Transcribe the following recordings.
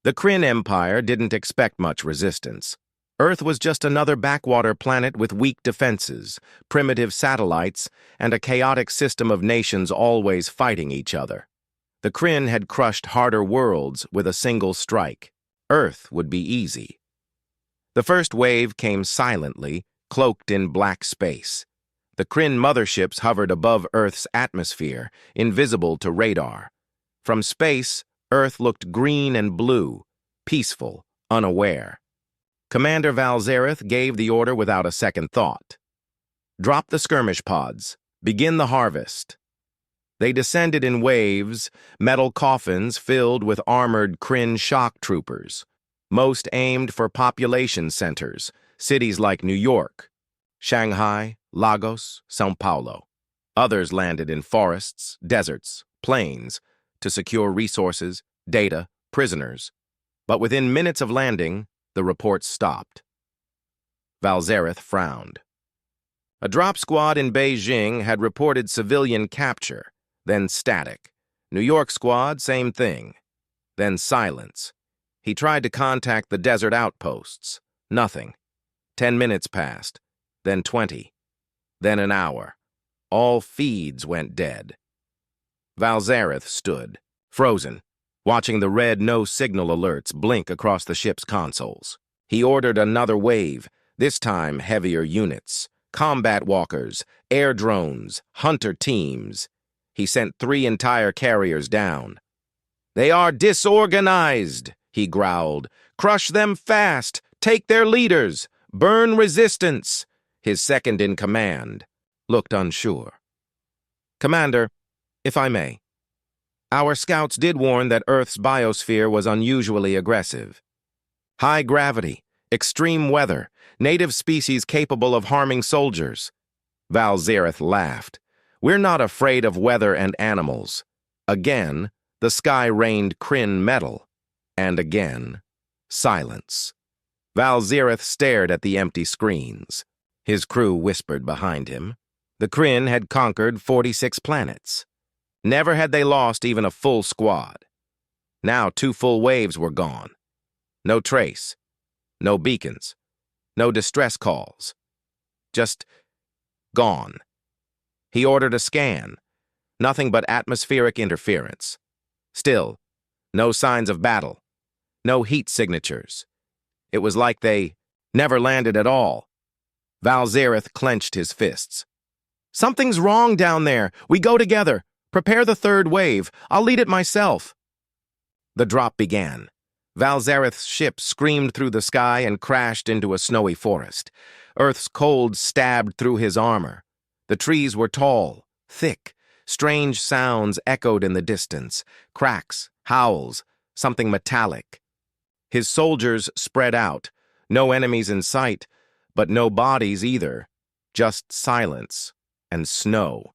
The Kryn Empire didn't expect much resistance. Earth was just another backwater planet with weak defenses, primitive satellites, and a chaotic system of nations always fighting each other. The Kryn had crushed harder worlds with a single strike. Earth would be easy. The first wave came silently, cloaked in black space. The Kryn motherships hovered above Earth's atmosphere, invisible to radar. From space, Earth looked green and blue, peaceful, unaware. Commander Valzareth gave the order without a second thought. Drop the skirmish pods. Begin the harvest. They descended in waves, metal coffins filled with armored Kryn shock troopers. Most aimed for population centers, cities like New York, Shanghai, Lagos, São Paulo. Others landed in forests, deserts, plains, to secure resources, data, prisoners. But within minutes of landing, the reports stopped. Valzareth frowned. A drop squad in Beijing had reported civilian capture, then static. New York squad, same thing. Then silence. He tried to contact the desert outposts. Nothing. 10 minutes passed, then 20, then an hour. All feeds went dead. Valzareth stood, frozen, watching the red no-signal alerts blink across the ship's consoles. He ordered another wave, this time heavier units, combat walkers, air drones, hunter teams. He sent 3 entire carriers down. "They are disorganized," he growled. "Crush them fast! Take their leaders! Burn resistance!" His second-in-command looked unsure. "Commander, if I may, our scouts did warn that Earth's biosphere was unusually aggressive. High gravity, extreme weather, native species capable of harming soldiers." Valzareth laughed. "We're not afraid of weather and animals." Again, the sky rained Kryn metal. And again, silence. Valzareth stared at the empty screens. His crew whispered behind him. The Kryn had conquered 46 planets. Never had they lost even a full squad. Now 2 full waves were gone. No trace. No beacons. No distress calls. Just gone. He ordered a scan. Nothing but atmospheric interference. Still, no signs of battle. No heat signatures. It was like they never landed at all. Valzareth clenched his fists. "Something's wrong down there. We go together. Prepare the third wave. I'll lead it myself." The drop began. Valzareth's ship screamed through the sky and crashed into a snowy forest. Earth's cold stabbed through his armor. The trees were tall, thick. Strange sounds echoed in the distance. Cracks, howls, something metallic. His soldiers spread out. No enemies in sight, but no bodies either. Just silence and snow.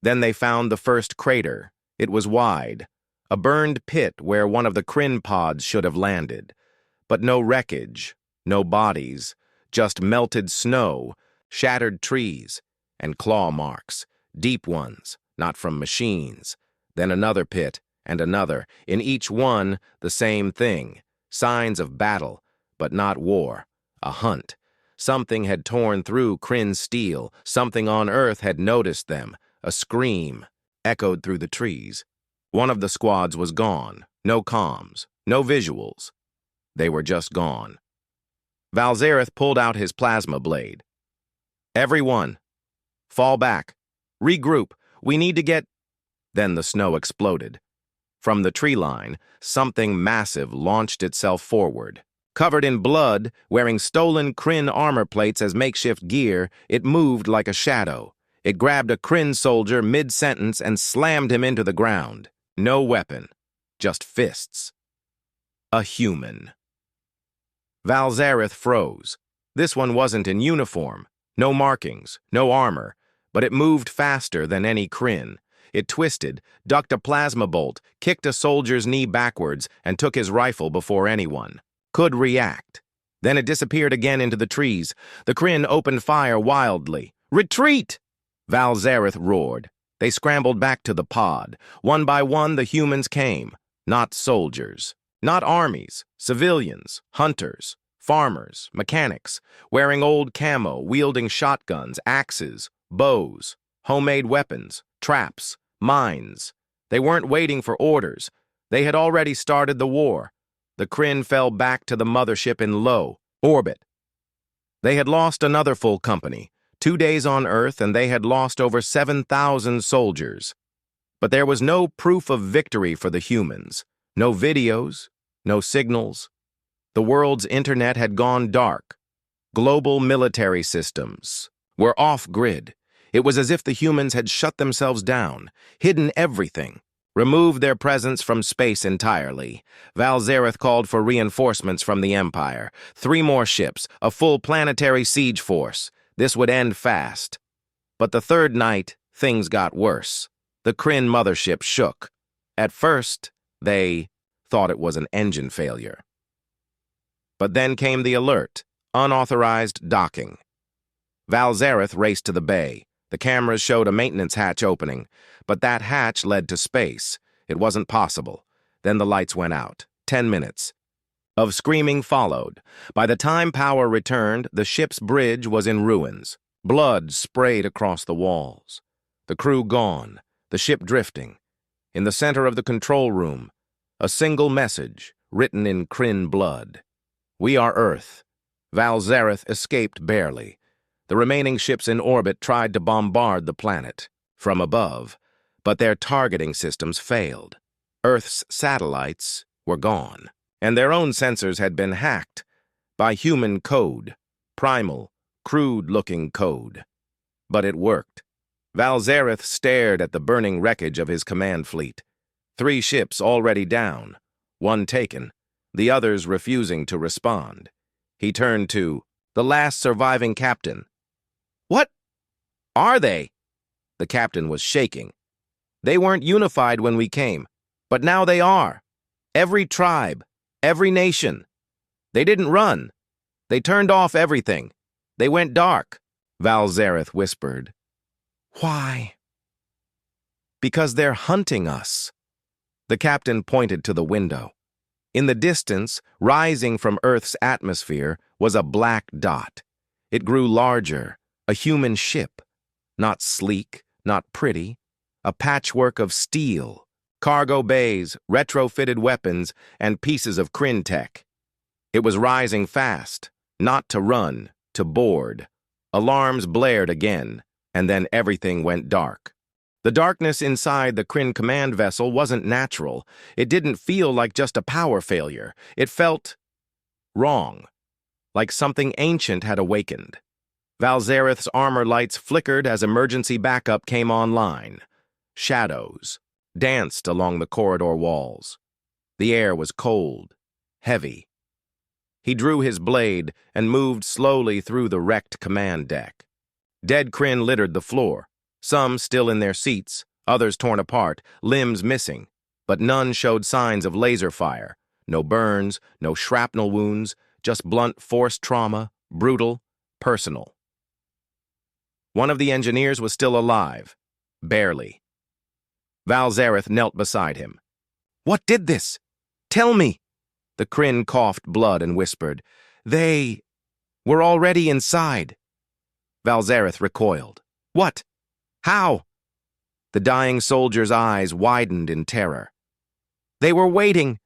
Then they found the first crater. It was wide. A burned pit where one of the Kryn pods should have landed. But no wreckage, no bodies, just melted snow, shattered trees, and claw marks, deep ones, not from machines. Then another pit, and another. In each one, the same thing. Signs of battle, but not war. A hunt. Something had torn through Kryn steel. Something on Earth had noticed them. A scream echoed through the trees. One of the squads was gone. No comms, no visuals. They were just gone. Valzareth pulled out his plasma blade. "Everyone, fall back. Regroup. We need to get—" Then the snow exploded. From the tree line, something massive launched itself forward. Covered in blood, wearing stolen Kryn armor plates as makeshift gear, it moved like a shadow. It grabbed a Kryn soldier mid-sentence and slammed him into the ground. No weapon, just fists. A human. Valzareth froze. This one wasn't in uniform. No markings, no armor, but it moved faster than any Kryn. It twisted, ducked a plasma bolt, kicked a soldier's knee backwards, and took his rifle before anyone could react. Then it disappeared again into the trees. The Kryn opened fire wildly. "Retreat!" Valzareth roared. They scrambled back to the pod. One by one, the humans came. Not soldiers. Not armies, civilians, hunters, farmers, mechanics, wearing old camo, wielding shotguns, axes, bows, homemade weapons, traps, mines. They weren't waiting for orders. They had already started the war. The Kryn fell back to the mothership in low orbit. They had lost another full company, 2 days on Earth, and they had lost over 7,000 soldiers. But there was no proof of victory for the humans. No videos, no signals. The world's internet had gone dark. Global military systems were off-grid. It was as if the humans had shut themselves down, hidden everything, removed their presence from space entirely. Valzareth called for reinforcements from the Empire. 3 more ships, a full planetary siege force. This would end fast. But the third night, things got worse. The Kryn mothership shook. At first, they thought it was an engine failure. But then came the alert, unauthorized docking. Valzareth raced to the bay. The cameras showed a maintenance hatch opening, but that hatch led to space. It wasn't possible. Then the lights went out. 10 minutes of screaming followed. By the time power returned, the ship's bridge was in ruins. Blood sprayed across the walls. The crew gone, the ship drifting. In the center of the control room, a single message written in Kryn blood. "We are Earth." Valzareth escaped barely. The remaining ships in orbit tried to bombard the planet from above, but their targeting systems failed. Earth's satellites were gone, and their own sensors had been hacked by human code, primal, crude-looking code. But it worked. Valzareth stared at the burning wreckage of his command fleet. 3 ships already down, 1 taken, the others refusing to respond. He turned to the last surviving captain. "What are they?" The captain was shaking. "They weren't unified when we came, but now they are. Every tribe, every nation. They didn't run. They turned off everything. They went dark." Valzareth whispered. "Why?" "Because they're hunting us." The captain pointed to the window. In the distance, rising from Earth's atmosphere, was a black dot. It grew larger, a human ship. Not sleek, not pretty. A patchwork of steel, cargo bays, retrofitted weapons, and pieces of Kryn tech. It was rising fast, not to run, to board. Alarms blared again, and then everything went dark. The darkness inside the Kryn command vessel wasn't natural. It didn't feel like just a power failure. It felt wrong, like something ancient had awakened. Valzareth's armor lights flickered as emergency backup came online. Shadows danced along the corridor walls. The air was cold, heavy. He drew his blade and moved slowly through the wrecked command deck. Dead Kryn littered the floor, some still in their seats, others torn apart, limbs missing, but none showed signs of laser fire. No burns, no shrapnel wounds, just blunt force trauma, brutal, personal. One of the engineers was still alive, barely. Valzareth knelt beside him. "What did this? Tell me." The Kryn coughed blood and whispered, "They were already inside." Valzareth recoiled. "What? How?" The dying soldier's eyes widened in terror. "They were waiting.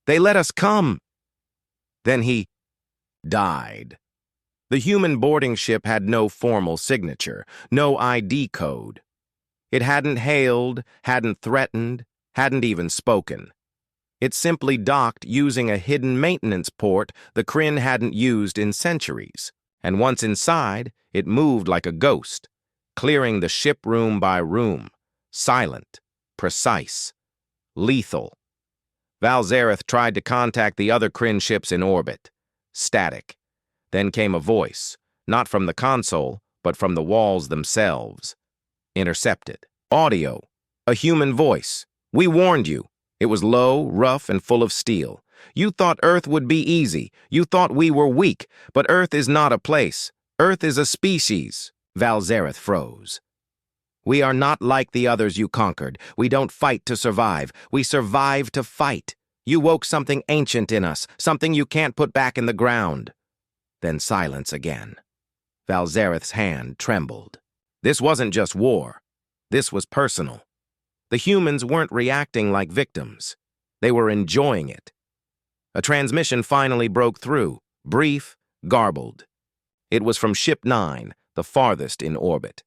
They let us come." Then he died. The human boarding ship had no formal signature, no ID code. It hadn't hailed, hadn't threatened, hadn't even spoken. It simply docked using a hidden maintenance port the Kryn hadn't used in centuries. And once inside, it moved like a ghost, clearing the ship room by room, silent, precise, lethal. Valzareth tried to contact the other Kryn ships in orbit. Static. Then came a voice, not from the console, but from the walls themselves. Intercepted. Audio. A human voice. "We warned you." It was low, rough, and full of steel. "You thought Earth would be easy. You thought we were weak. But Earth is not a place. Earth is a species." Valzareth froze. "We are not like the others you conquered. We don't fight to survive. We survive to fight. You woke something ancient in us, something you can't put back in the ground. Then silence again. Valzareth's hand trembled. This wasn't just war. This was personal. The humans weren't reacting like victims. They were enjoying it. A transmission finally broke through, brief, garbled. It was from Ship 9, the farthest in orbit.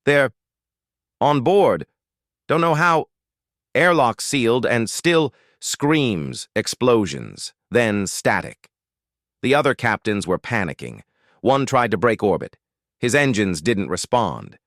"They're on board. Don't know how." Airlock sealed and still screams, explosions, then static. The other captains were panicking. One tried to break orbit. His engines didn't respond.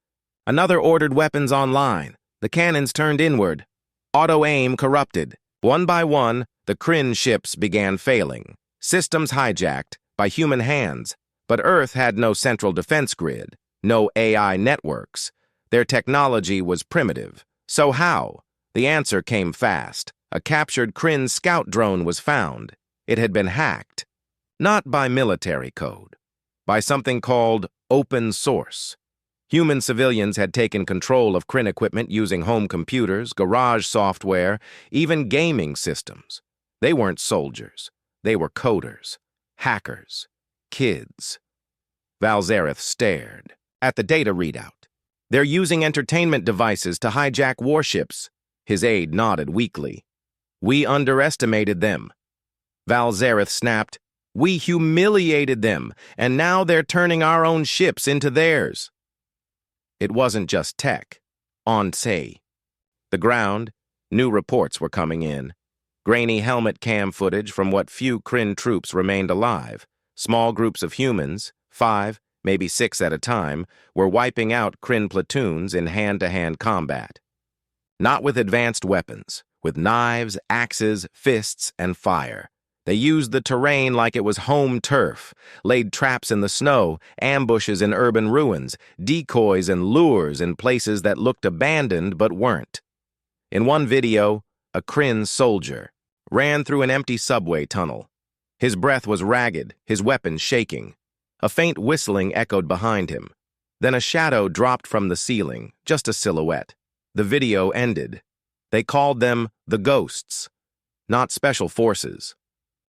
Another ordered weapons online. The cannons turned inward. Auto-aim corrupted. One by one, the Kryn ships began failing. Systems hijacked by human hands. But Earth had no central defense grid, no AI networks. Their technology was primitive. So how? The answer came fast. A captured Kryn scout drone was found. It had been hacked. Not by military code. By something called open source. Human civilians had taken control of Kryn equipment using home computers, garage software, even gaming systems. They weren't soldiers. They were coders, hackers, kids. Valzareth stared at the data readout. "They're using entertainment devices to hijack warships." His aide nodded weakly. "We underestimated them." Valzareth snapped. "We humiliated them, and now they're turning our own ships into theirs." It wasn't just tech. On say. The ground, new reports were coming in. Grainy helmet cam footage from what few Kryn troops remained alive. Small groups of humans, 5, maybe 6 at a time, were wiping out Kryn platoons in hand-to-hand combat. Not with advanced weapons, with knives, axes, fists, and fire. They used the terrain like it was home turf, laid traps in the snow, ambushes in urban ruins, decoys and lures in places that looked abandoned but weren't. In one video, a Kryn soldier ran through an empty subway tunnel. His breath was ragged, his weapon shaking. A faint whistling echoed behind him. Then a shadow dropped from the ceiling, just a silhouette. The video ended. They called them the Ghosts. Not special forces.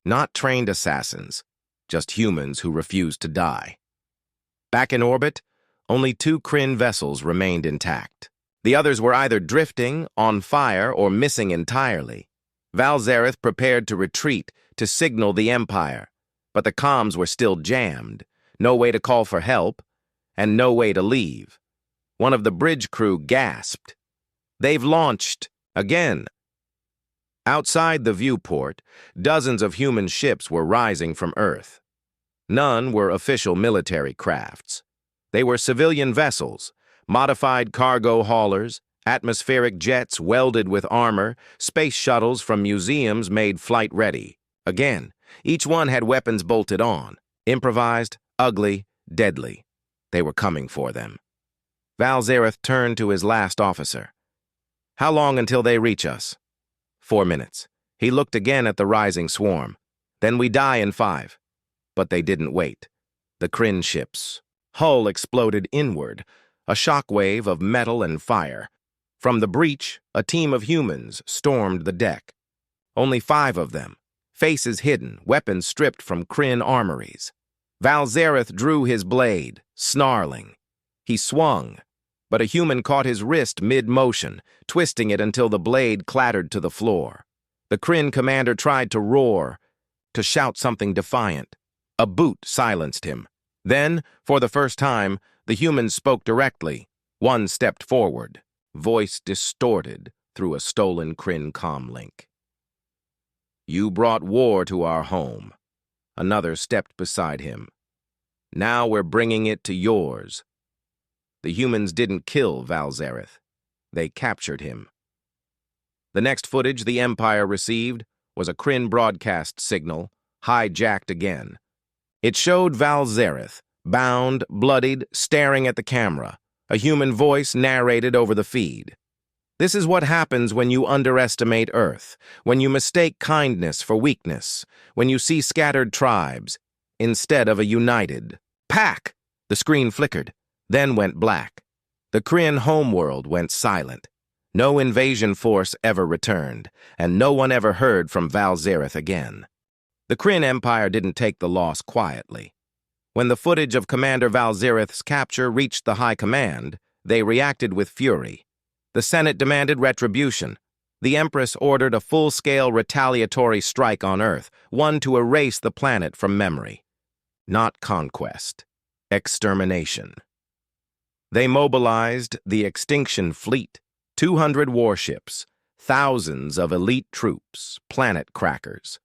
Not trained assassins, just humans who refused to die. Back in orbit, only 2 Kryn vessels remained intact. The others were either drifting, on fire, or missing entirely. Valzareth prepared to retreat, to signal the Empire, but the comms were still jammed, no way to call for help, and no way to leave. One of the bridge crew gasped. "They've launched again." Outside the viewport, dozens of human ships were rising from Earth. None were official military crafts. They were civilian vessels, modified cargo haulers, atmospheric jets welded with armor, space shuttles from museums made flight-ready. Again, each one had weapons bolted on, improvised, ugly, deadly. They were coming for them. Valzareth turned to his last officer. "How long until they reach us?" 4 minutes. He looked again at the rising swarm. "Then we die in 5. But they didn't wait. The Kryn ship's hull exploded inward, a shockwave of metal and fire. From the breach, a team of humans stormed the deck. Only 5 of them, faces hidden, weapons stripped from Kryn armories. Valzareth drew his blade, snarling. He swung, but a human caught his wrist mid-motion, twisting it until the blade clattered to the floor. The Kryn commander tried to roar, to shout something defiant. A boot silenced him. Then, for the first time, the human spoke directly. One stepped forward, voice distorted through a stolen Kryn comlink. "You brought war to our home." Another stepped beside him. "Now we're bringing it to yours." The humans didn't kill Valzareth. They captured him. The next footage the Empire received was a Kryn broadcast signal, hijacked again. It showed Valzareth, bound, bloodied, staring at the camera. A human voice narrated over the feed. "This is what happens when you underestimate Earth, when you mistake kindness for weakness, when you see scattered tribes instead of a united pack." The screen flickered, then went black. The Kryn homeworld went silent. No invasion force ever returned, and no one ever heard from Valzereth again. The Kryn Empire didn't take the loss quietly. When the footage of Commander Valzereth's capture reached the High Command, they reacted with fury. The Senate demanded retribution. The Empress ordered a full-scale retaliatory strike on Earth, one to erase the planet from memory. Not conquest. Extermination. They mobilized the Extinction Fleet, 200 warships, thousands of elite troops, planet crackers.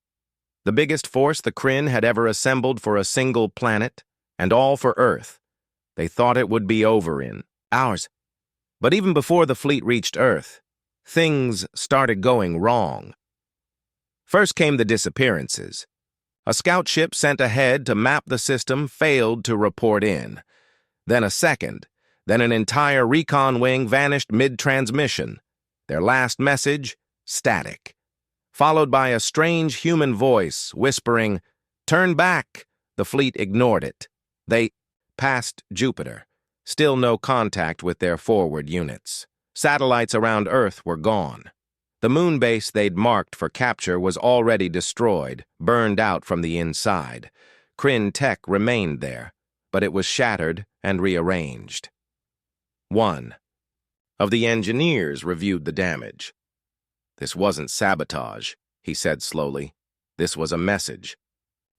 The biggest force the Kryn had ever assembled for a single planet, and all for Earth. They thought it would be over in hours. But even before the fleet reached Earth, things started going wrong. First came the disappearances. A scout ship sent ahead to map the system failed to report in. Then a second, then an entire recon wing vanished mid-transmission. Their last message, static. Followed by a strange human voice whispering, "Turn back." The fleet ignored it. They passed Jupiter. Still no contact with their forward units. Satellites around Earth were gone. The moon base they'd marked for capture was already destroyed, burned out from the inside. Kryn tech remained there, but it was shattered and rearranged. One of the engineers reviewed the damage. "This wasn't sabotage," he said slowly. "This was a message."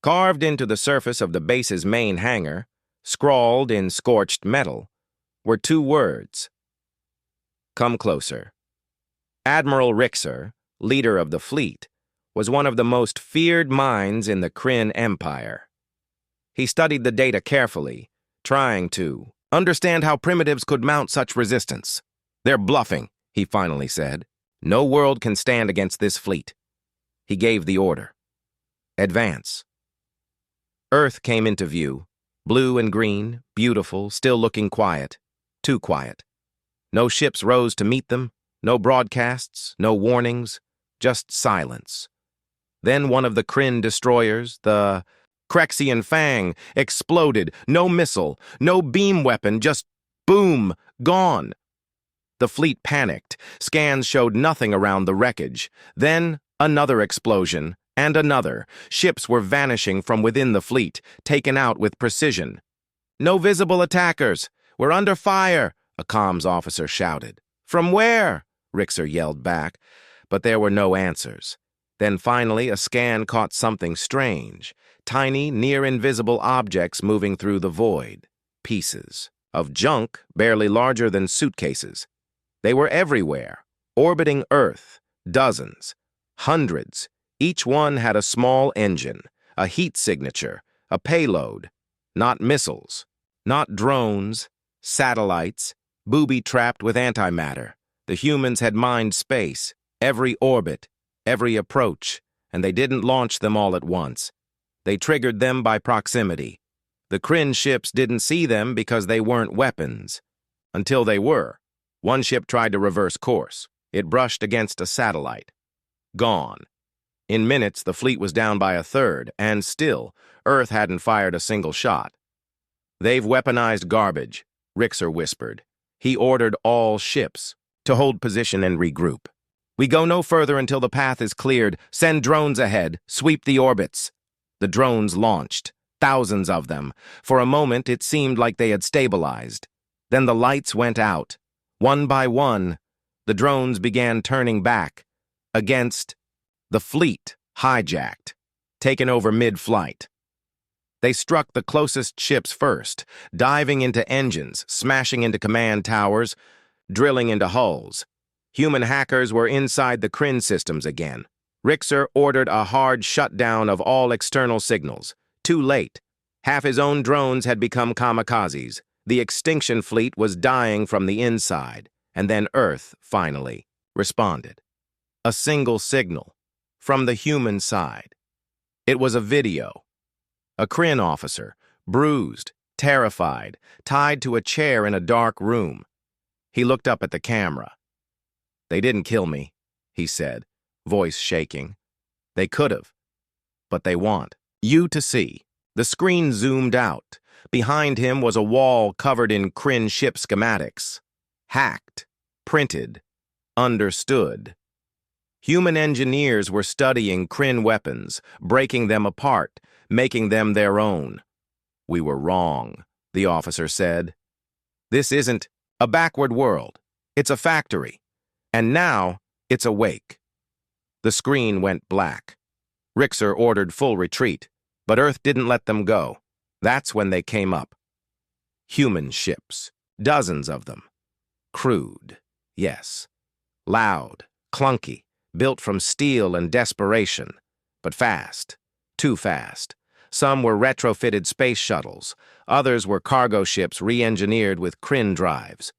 Carved into the surface of the base's main hangar, scrawled in scorched metal, were two words. "Come closer." Admiral Rixer, leader of the fleet, was one of the most feared minds in the Kryn Empire. He studied the data carefully, trying to understand how primitives could mount such resistance. "They're bluffing," he finally said. "No world can stand against this fleet." He gave the order. "Advance." Earth came into view, blue and green, beautiful, still looking quiet. Too quiet. No ships rose to meet them, no broadcasts, no warnings, just silence. Then one of the Kryn destroyers, the Krexian Fang, exploded. No missile, no beam weapon, just boom, gone. The fleet panicked. Scans showed nothing around the wreckage. Then another explosion, and another. Ships were vanishing from within the fleet, taken out with precision. "No visible attackers. We're under fire," a comms officer shouted. "From where?" Rixer yelled back, but there were no answers. Then finally a scan caught something strange. Tiny, near-invisible objects moving through the void. Pieces of junk barely larger than suitcases. They were everywhere, orbiting Earth, dozens, hundreds. Each one had a small engine, a heat signature, a payload. Not missiles, not drones, satellites, booby-trapped with antimatter. The humans had mined space, every orbit, every approach, and they didn't launch them all at once. They triggered them by proximity. The Kryn ships didn't see them because they weren't weapons. Until they were. One ship tried to reverse course. It brushed against a satellite. Gone. In minutes, the fleet was down by a third, and still, Earth hadn't fired a single shot. "They've weaponized garbage," Rixer whispered. He ordered all ships to hold position and regroup. "We go no further until the path is cleared. Send drones ahead. Sweep the orbits." The drones launched, thousands of them. For a moment, it seemed like they had stabilized. Then the lights went out. One by one, the drones began turning back against the fleet, hijacked, taken over mid-flight. They struck the closest ships first, diving into engines, smashing into command towers, drilling into hulls. Human hackers were inside the Kryn systems again. Rixer ordered a hard shutdown of all external signals. Too late. Half his own drones had become kamikazes. The Extinction Fleet was dying from the inside, and then Earth, finally, responded. A single signal, from the human side. It was a video. A Kryn officer, bruised, terrified, tied to a chair in a dark room. He looked up at the camera. "They didn't kill me," he said, voice shaking. "They could have, but they want you to see." The screen zoomed out. Behind him was a wall covered in Kryn ship schematics. Hacked, printed, understood. Human engineers were studying Kryn weapons, breaking them apart, making them their own. We were wrong, the officer said. This isn't a backward world. It's a factory. And now it's awake. The screen went black. Rixer ordered full retreat, but Earth didn't let them go. That's when they came up. Human ships, dozens of them. Crude, yes. Loud, clunky, built from steel and desperation, but fast, too fast. Some were retrofitted space shuttles. Others were cargo ships re-engineered with Kryn drives.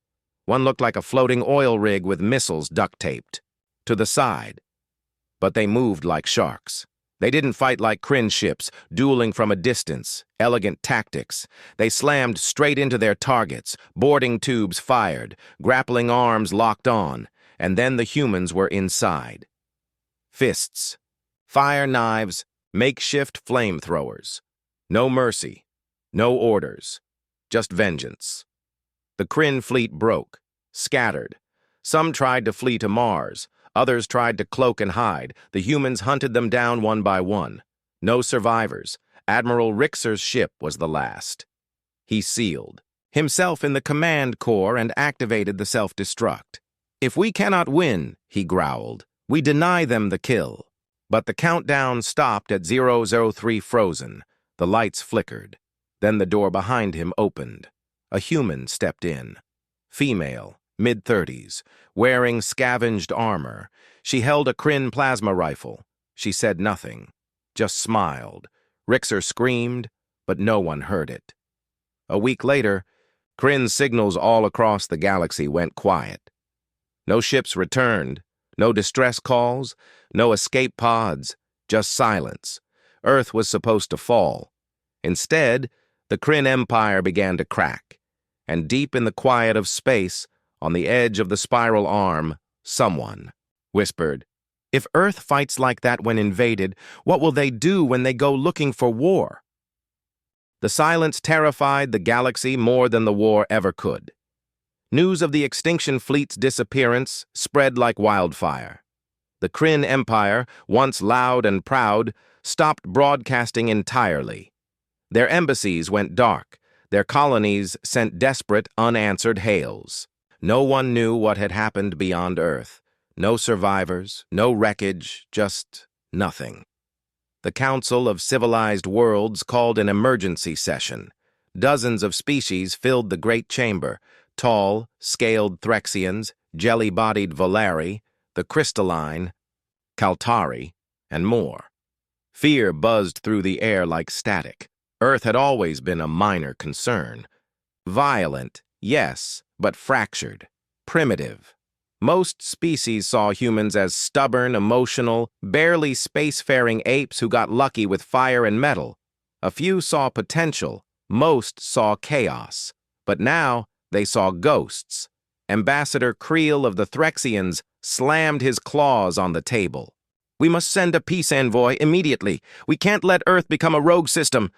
One looked like a floating oil rig with missiles duct-taped to the side. But they moved like sharks. They didn't fight like Kryn ships, dueling from a distance, elegant tactics. They slammed straight into their targets, boarding tubes fired, grappling arms locked on, and then the humans were inside. Fists, fire knives, makeshift flamethrowers. No mercy, no orders, just vengeance. The Kryn fleet broke, scattered. Some tried to flee to Mars. Others tried to cloak and hide. The humans hunted them down one by one. No survivors. Admiral Rixer's ship was the last. He sealed himself in the command core and activated the self-destruct. If we cannot win, he growled, we deny them the kill. But the countdown stopped at 003 frozen. The lights flickered. Then the door behind him opened. A human stepped in. Female, mid-30s, wearing scavenged armor. She held a Kryn plasma rifle. She said nothing, just smiled. Rixer screamed, but no one heard it. A week later, Kryn signals all across the galaxy went quiet. No ships returned, no distress calls, no escape pods, just silence. Earth was supposed to fall. Instead, the Kryn Empire began to crack, and deep in the quiet of space, on the edge of the spiral arm, someone whispered, "If Earth fights like that when invaded, what will they do when they go looking for war?" The silence terrified the galaxy more than the war ever could. News of the extinction fleet's disappearance spread like wildfire. The Kryn Empire, once loud and proud, stopped broadcasting entirely. Their embassies went dark. Their colonies sent desperate, unanswered hails. No one knew what had happened beyond Earth. No survivors, no wreckage, just nothing. The Council of Civilized Worlds called an emergency session. Dozens of species filled the great chamber: tall, scaled Threxians, jelly-bodied Volari, the crystalline, Kaltari, and more. Fear buzzed through the air like static. Earth had always been a minor concern. Violent, yes, but fractured, primitive. Most species saw humans as stubborn, emotional, barely spacefaring apes who got lucky with fire and metal. A few saw potential, most saw chaos. But now they saw ghosts. Ambassador Creel of the Threxians slammed his claws on the table. "We must send a peace envoy immediately. We can't let Earth become a rogue system."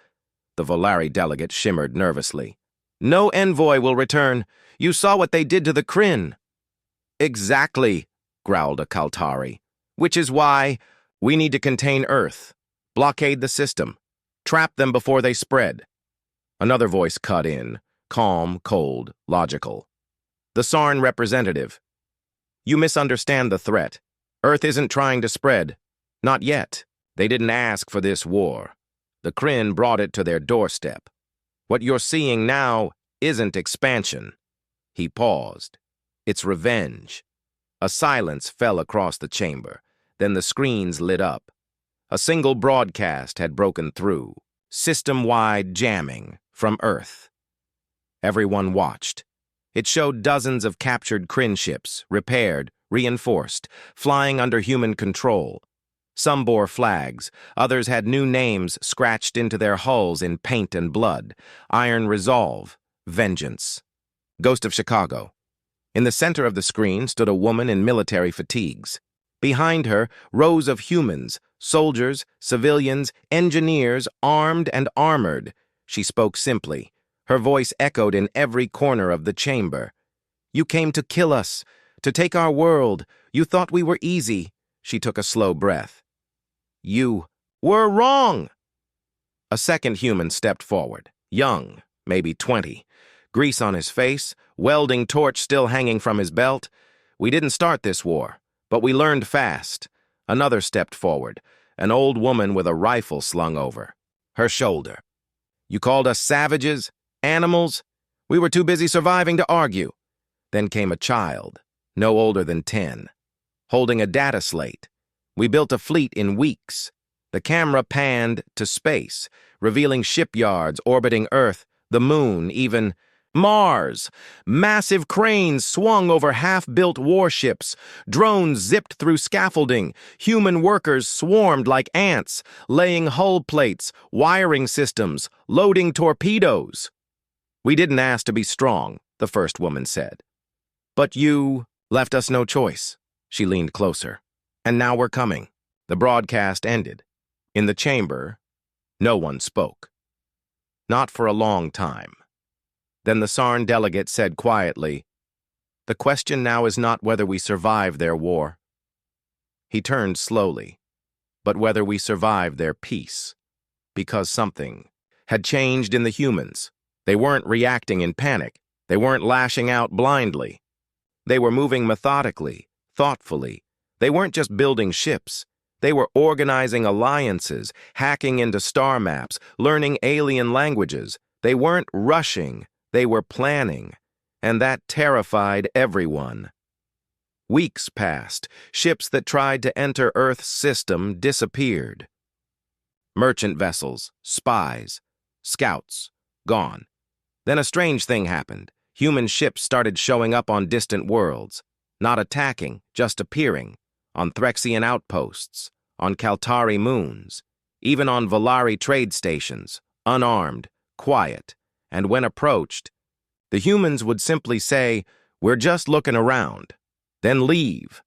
The Volari delegate shimmered nervously. "No envoy will return. You saw what they did to the Kryn." "Exactly," growled a Kaltari. "Which is why we need to contain Earth, blockade the system, trap them before they spread." Another voice cut in, calm, cold, logical. "The Sarn representative. You misunderstand the threat. Earth isn't trying to spread. Not yet. They didn't ask for this war. The Kryn brought it to their doorstep. What you're seeing now isn't expansion." He paused. "It's revenge." A silence fell across the chamber. Then the screens lit up. A single broadcast had broken through. System-wide jamming from Earth. Everyone watched. It showed dozens of captured Kryn ships, repaired, reinforced, flying under human control. Some bore flags, others had new names scratched into their hulls in paint and blood. Iron Resolve, Vengeance. Ghost of Chicago. In the center of the screen stood a woman in military fatigues. Behind her, rows of humans, soldiers, civilians, engineers, armed and armored. She spoke simply. Her voice echoed in every corner of the chamber. "You came to kill us, To take our world. You thought we were easy." She took a slow breath. "You were wrong." A second human stepped forward, young, maybe 20, grease on his face, welding torch still hanging from his belt. "We didn't start this war, but we learned fast." Another stepped forward, an old woman with a rifle slung over her shoulder. "You called us savages? Animals? We were too busy surviving to argue." Then came a child, no older than 10, holding a data slate. "We built a fleet in weeks." The camera panned to space, revealing shipyards orbiting Earth, the Moon, even Mars. Massive cranes swung over half-built warships. Drones zipped through scaffolding. Human workers swarmed like ants, laying hull plates, wiring systems, loading torpedoes. "We didn't ask to be strong," the first woman said. "But you left us no choice." She leaned closer. "And now we're coming." The broadcast ended. In the chamber, no one spoke. Not for a long time. Then the Sarn delegate said quietly, "The question now is not whether we survive their war." He turned slowly, "But whether we survive their peace." Because something had changed in the humans. They weren't reacting in panic. They weren't lashing out blindly. They were moving methodically, thoughtfully. They weren't just building ships. They were organizing alliances, hacking into star maps, learning alien languages. They weren't rushing. They were planning, and that terrified everyone. Weeks passed. Ships that tried to enter Earth's system disappeared. Merchant vessels, spies, scouts, gone. Then a strange thing happened. Human ships started showing up on distant worlds, not attacking, just appearing, on Threxian outposts, on Kaltari moons, even on Valari trade stations, unarmed, quiet. And when approached, the humans would simply say, "We're just looking around," then leave.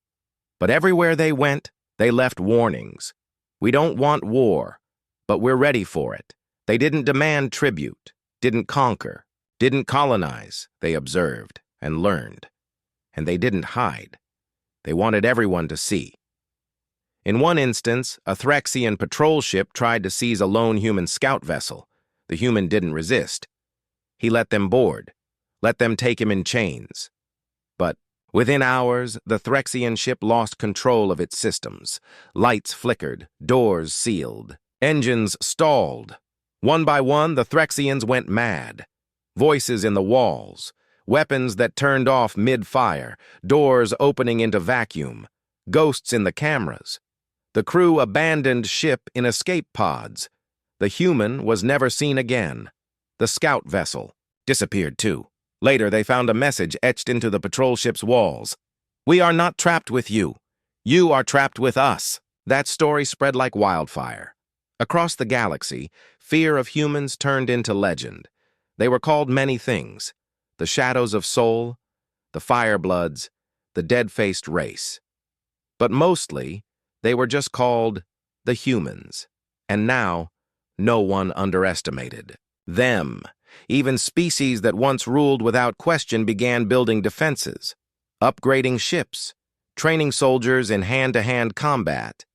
But everywhere they went, they left warnings. "We don't want war, but we're ready for it." They didn't demand tribute, didn't conquer, didn't colonize. They observed and learned. And they didn't hide. They wanted everyone to see. In one instance, a Threxian patrol ship tried to seize a lone human scout vessel. The human didn't resist. He let them board, let them take him in chains. But within hours, the Threxian ship lost control of its systems. Lights flickered, doors sealed, engines stalled. One by one, the Threxians went mad. Voices in the walls, weapons that turned off mid-fire, doors opening into vacuum, ghosts in the cameras. The crew abandoned ship in escape pods. The human was never seen again. The scout vessel disappeared too. Later, they found a message etched into the patrol ship's walls. "We are not trapped with you. You are trapped with us." That story spread like wildfire. Across the galaxy, fear of humans turned into legend. They were called many things: the Shadows of Soul, the Firebloods, the Dead-Faced Race. But mostly, they were just called the humans. And now, no one underestimated them. Even species that once ruled without question began building defenses, upgrading ships, training soldiers in hand-to-hand combat,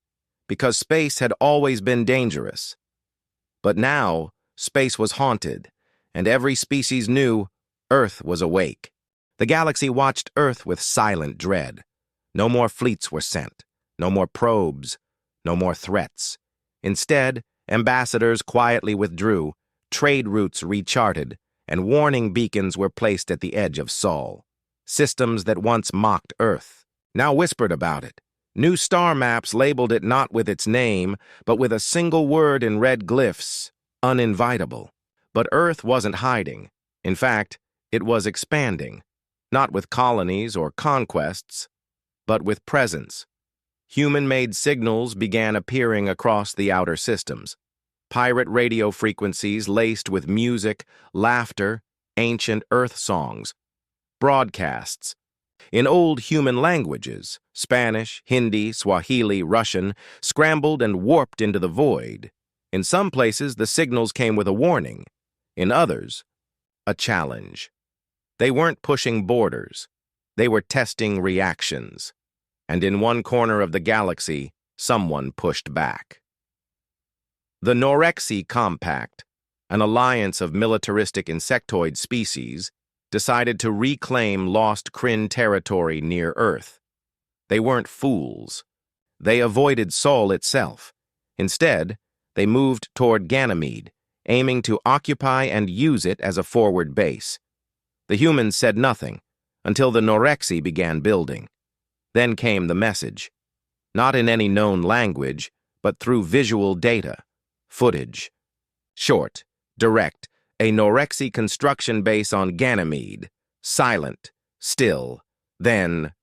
because space had always been dangerous. But now, space was haunted, and every species knew Earth was awake. The galaxy watched Earth with silent dread. No more fleets were sent, no more probes, no more threats. Instead, ambassadors quietly withdrew, trade routes recharted, and warning beacons were placed at the edge of Sol. Systems that once mocked Earth now whispered about it. New star maps labeled it not with its name, but with a single word in red glyphs: uninvitable. But Earth wasn't hiding. In fact, it was expanding, not with colonies or conquests, but with presence. Human-made signals began appearing across the outer systems. Pirate radio frequencies laced with music, laughter, ancient Earth songs. Broadcasts in old human languages, Spanish, Hindi, Swahili, Russian, scrambled and warped into the void. In some places, the signals came with a warning. In others, a challenge. They weren't pushing borders. They were testing reactions. And in one corner of the galaxy, someone pushed back. The Norexi Compact, an alliance of militaristic insectoid species, decided to reclaim lost Kryn territory near Earth. They weren't fools. They avoided Sol itself. Instead, they moved toward Ganymede, aiming to occupy and use it as a forward base. The humans said nothing until the Norexi began building. Then came the message. Not in any known language, but through visual data, footage. Short, direct, a Norexi construction base on Ganymede. Silent, still, then...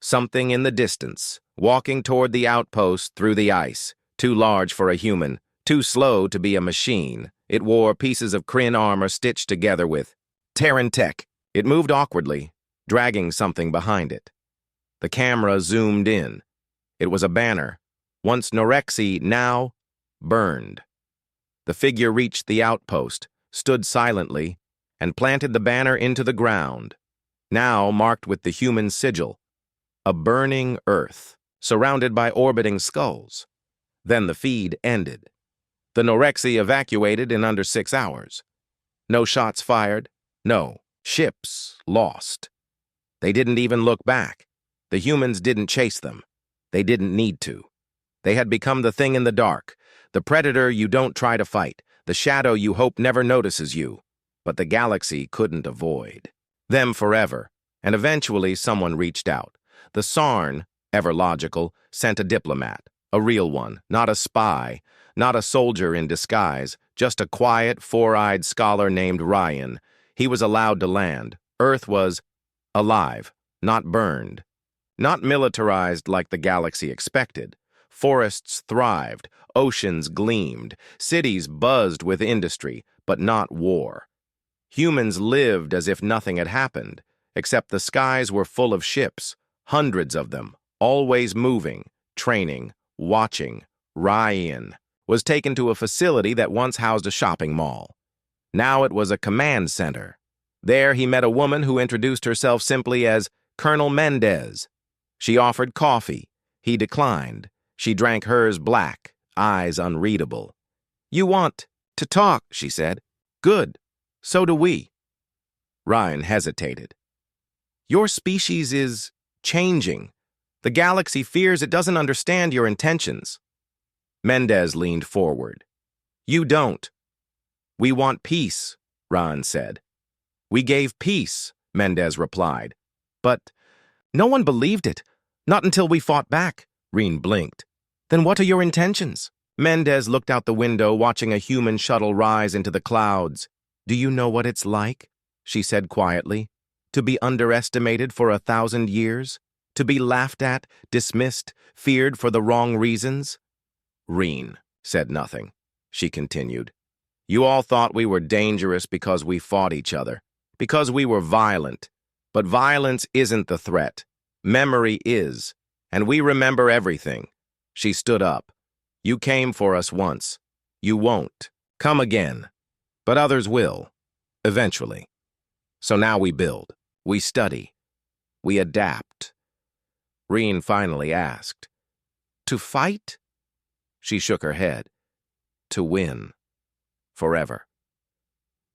Something in the distance, walking toward the outpost through the ice, too large for a human, too slow to be a machine. It wore pieces of Kryn armor stitched together with Terran tech. It moved awkwardly, dragging something behind it. The camera zoomed in. It was a banner, once Norexi, now burned. The figure reached the outpost, stood silently, and planted the banner into the ground, now marked with the human sigil. A burning Earth, surrounded by orbiting skulls. Then the feed ended. The Norexi evacuated in under 6 hours. No shots fired, no ships lost. They didn't even look back. The humans didn't chase them. They didn't need to. They had become the thing in the dark, the predator you don't try to fight, the shadow you hope never notices you. But the galaxy couldn't avoid them forever, and eventually someone reached out. The Sarn, ever logical, sent a diplomat, a real one, not a spy, not a soldier in disguise, just a quiet, four-eyed scholar named Ryan. He was allowed to land. Earth was alive, not burned. Not militarized like the galaxy expected. Forests thrived, oceans gleamed, cities buzzed with industry, but not war. Humans lived as if nothing had happened, except the skies were full of ships. Hundreds of them, always moving, training, watching. Ryan was taken to a facility that once housed a shopping mall. Now it was a command center. There he met a woman who introduced herself simply as Colonel Mendez. She offered coffee. He declined. She drank hers black, eyes unreadable. "You want to talk," she said. "Good. So do we." Ryan hesitated. "Your species is changing. The galaxy fears it doesn't understand your intentions." Mendez leaned forward. "You don't." "We want peace," Ryan said. "We gave peace," Mendez replied. "But no one believed it. Not until we fought back." Reen blinked. "Then what are your intentions?" Mendez looked out the window, watching a human shuttle rise into the clouds. "Do you know what it's like?" she said quietly. "To be underestimated for 1,000 years? To be laughed at, dismissed, feared for the wrong reasons?" Reen said nothing. She continued. "You all thought we were dangerous because we fought each other, because we were violent. But violence isn't the threat. Memory is, and we remember everything." She stood up. "You came for us once. You won't come again. But others will, eventually. So now we build. We study. We adapt." Reen finally asked, "To fight?" She shook her head. "To win. Forever."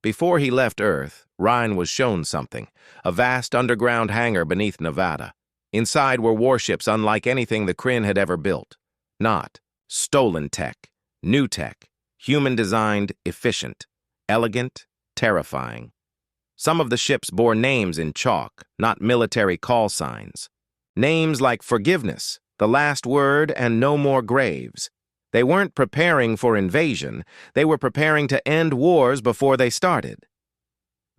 Before he left Earth, Ryan was shown something, a vast underground hangar beneath Nevada. Inside were warships unlike anything the Kryn had ever built. Not stolen tech, new tech, human-designed, efficient, elegant, terrifying. Some of the ships bore names in chalk, not military call signs. Names like Forgiveness, The Last Word, and No More Graves. They weren't preparing for invasion. They were preparing to end wars before they started.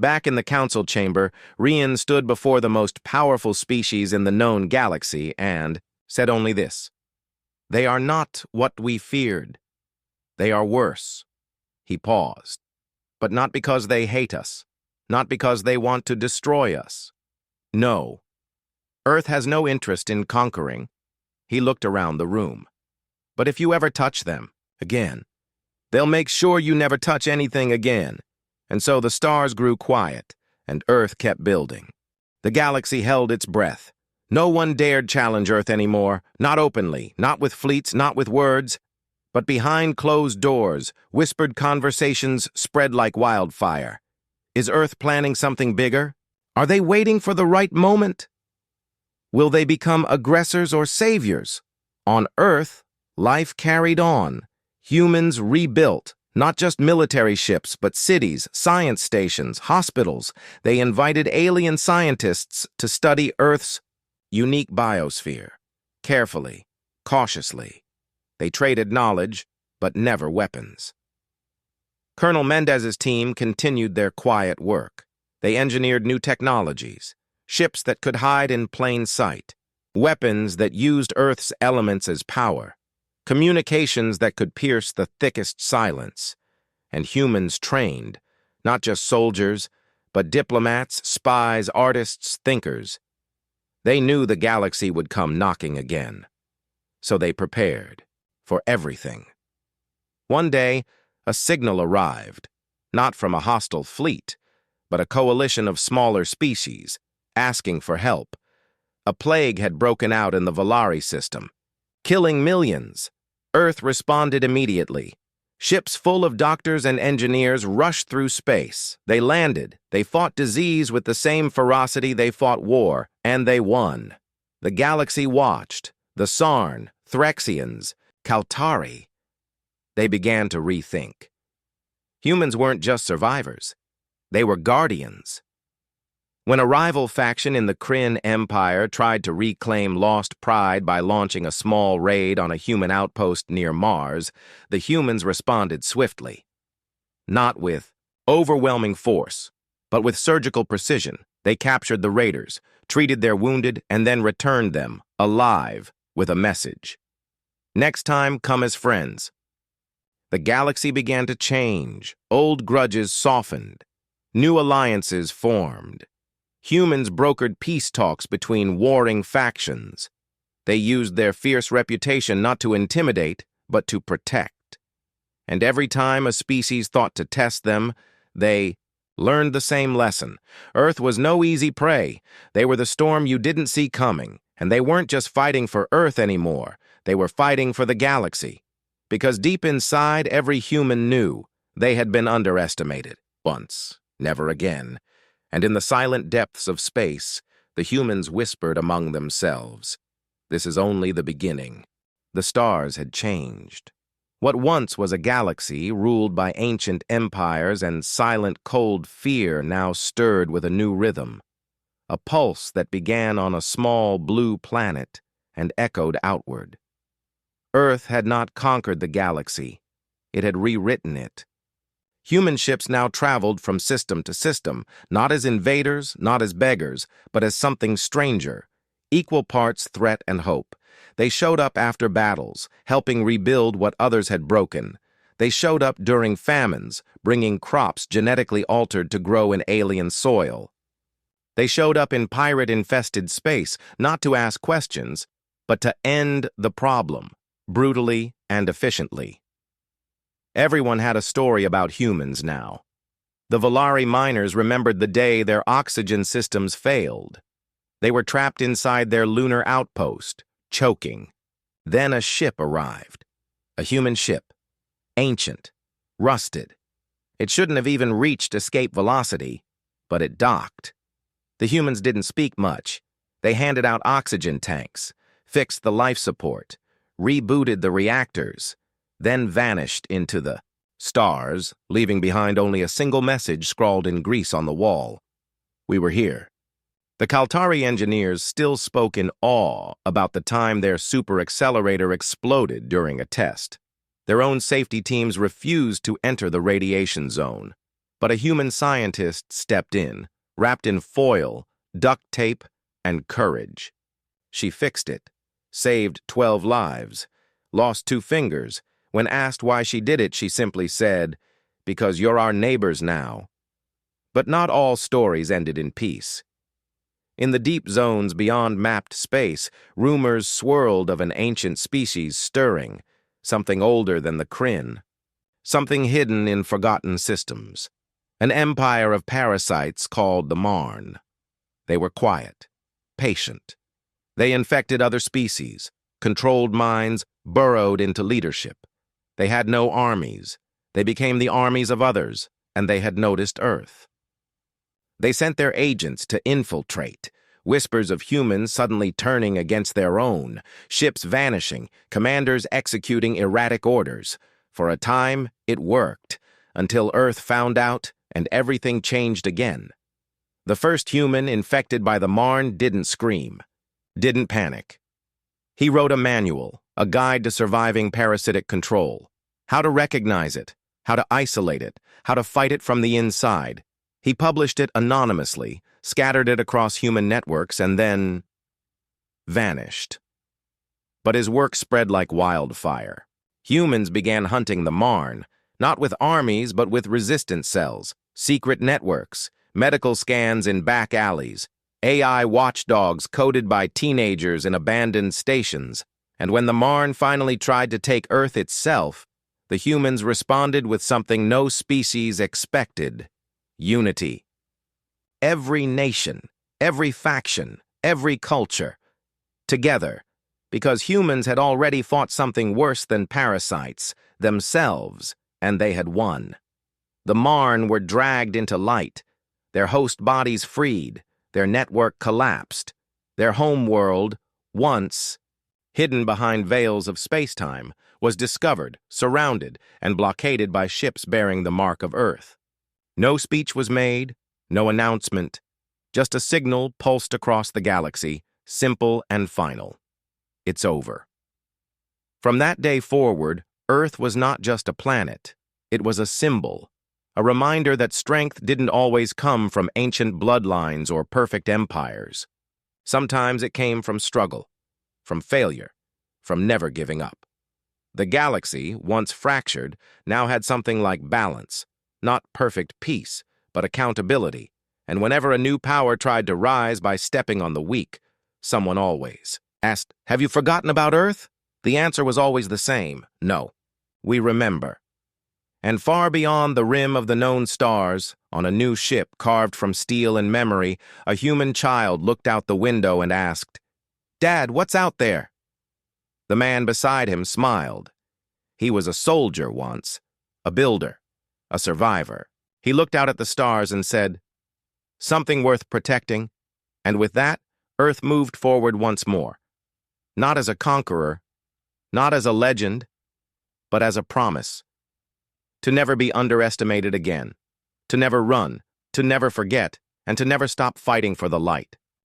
Back in the council chamber, Ryan stood before the most powerful species in the known galaxy and said only this: "They are not what we feared. They are worse." He paused. "But not because they hate us. Not because they want to destroy us. No. Earth has no interest in conquering." He looked around the room. "But if you ever touch them, again, they'll make sure you never touch anything again." And so the stars grew quiet, and Earth kept building. The galaxy held its breath. No one dared challenge Earth anymore, not openly, not with fleets, not with words, but behind closed doors, whispered conversations spread like wildfire. Is Earth planning something bigger? Are they waiting for the right moment? Will they become aggressors or saviors? On Earth, life carried on. Humans rebuilt, not just military ships, but cities, science stations, hospitals. They invited alien scientists to study Earth's unique biosphere. Carefully, cautiously. They traded knowledge, but never weapons. Colonel Mendez's team continued their quiet work. They engineered new technologies, ships that could hide in plain sight, weapons that used Earth's elements as power, communications that could pierce the thickest silence, and humans trained, not just soldiers, but diplomats, spies, artists, thinkers. They knew the galaxy would come knocking again, so they prepared for everything. One day, a signal arrived, not from a hostile fleet, but a coalition of smaller species, asking for help. A plague had broken out in the Volari system, killing millions. Earth responded immediately. Ships full of doctors and engineers rushed through space. They landed. They fought disease with the same ferocity they fought war, and they won. The galaxy watched. The Sarn, Threxians, Kaltari. They began to rethink. Humans weren't just survivors. They were guardians. When a rival faction in the Kryn Empire tried to reclaim lost pride by launching a small raid on a human outpost near Mars, the humans responded swiftly. Not with overwhelming force, but with surgical precision. They captured the raiders, treated their wounded, and then returned them, alive, with a message. Next time, come as friends. The galaxy began to change. Old grudges softened. New alliances formed. Humans brokered peace talks between warring factions. They used their fierce reputation not to intimidate, but to protect. And every time a species thought to test them, they learned the same lesson. Earth was no easy prey. They were the storm you didn't see coming, and they weren't just fighting for Earth anymore. They were fighting for the galaxy. Because deep inside, every human knew they had been underestimated. Once, never again. And in the silent depths of space, the humans whispered among themselves, "This is only the beginning." The stars had changed. What once was a galaxy ruled by ancient empires and silent cold fear now stirred with a new rhythm, a pulse that began on a small blue planet and echoed outward. Earth had not conquered the galaxy. It had rewritten it. Human ships now traveled from system to system, not as invaders, not as beggars, but as something stranger, equal parts threat and hope. They showed up after battles, helping rebuild what others had broken. They showed up during famines, bringing crops genetically altered to grow in alien soil. They showed up in pirate-infested space, not to ask questions, but to end the problem, brutally and efficiently. Everyone had a story about humans now. The Volari miners remembered the day their oxygen systems failed. They were trapped inside their lunar outpost, choking. Then a ship arrived. A human ship. Ancient. Rusted. It shouldn't have even reached escape velocity, but it docked. The humans didn't speak much. They handed out oxygen tanks, fixed the life support, rebooted the reactors, then vanished into the stars, leaving behind only a single message scrawled in grease on the wall. We were here. The Kaltari engineers still spoke in awe about the time their super accelerator exploded during a test. Their own safety teams refused to enter the radiation zone, but a human scientist stepped in, wrapped in foil, duct tape, and courage. She fixed it, saved 12 lives, lost 2 fingers. When asked why she did it, she simply said, "Because you're our neighbors now." But not all stories ended in peace. In the deep zones beyond mapped space, rumors swirled of an ancient species stirring, something older than the Kryn, something hidden in forgotten systems, an empire of parasites called the Marn. They were quiet, patient. They infected other species, controlled minds, burrowed into leadership. They had no armies. They became the armies of others, and they had noticed Earth. They sent their agents to infiltrate, whispers of humans suddenly turning against their own, ships vanishing, commanders executing erratic orders. For a time, it worked, until Earth found out and everything changed again. The first human infected by the Marn didn't scream, didn't panic. He wrote a manual, a guide to surviving parasitic control, how to recognize it, how to isolate it, how to fight it from the inside. He published it anonymously, scattered it across human networks, and then vanished. But his work spread like wildfire. Humans began hunting the Marn, not with armies but with resistance cells, secret networks, medical scans in back alleys, AI watchdogs coded by teenagers in abandoned stations. And when the Marn finally tried to take Earth itself, the humans responded with something no species expected: unity. Every nation, every faction, every culture, together, because humans had already fought something worse than parasites, themselves, and they had won. The Marn were dragged into light, their host bodies freed, their network collapsed. Their home world, once hidden behind veils of space-time, was discovered, surrounded, and blockaded by ships bearing the mark of Earth. No speech was made, no announcement, just a signal pulsed across the galaxy, simple and final. It's over. From that day forward, Earth was not just a planet. It was a symbol, a reminder that strength didn't always come from ancient bloodlines or perfect empires. Sometimes it came from struggle, from failure, from never giving up. The galaxy, once fractured, now had something like balance, not perfect peace, but accountability, and whenever a new power tried to rise by stepping on the weak, someone always asked, "Have you forgotten about Earth?" The answer was always the same: no, we remember. And far beyond the rim of the known stars, on a new ship carved from steel and memory, a human child looked out the window and asked, "Dad, what's out there?" The man beside him smiled. He was a soldier once, a builder, a survivor. He looked out at the stars and said, "Something worth protecting." And with that, Earth moved forward once more. Not as a conqueror, not as a legend, but as a promise. To never be underestimated again, to never run, to never forget, and to never stop fighting for the light.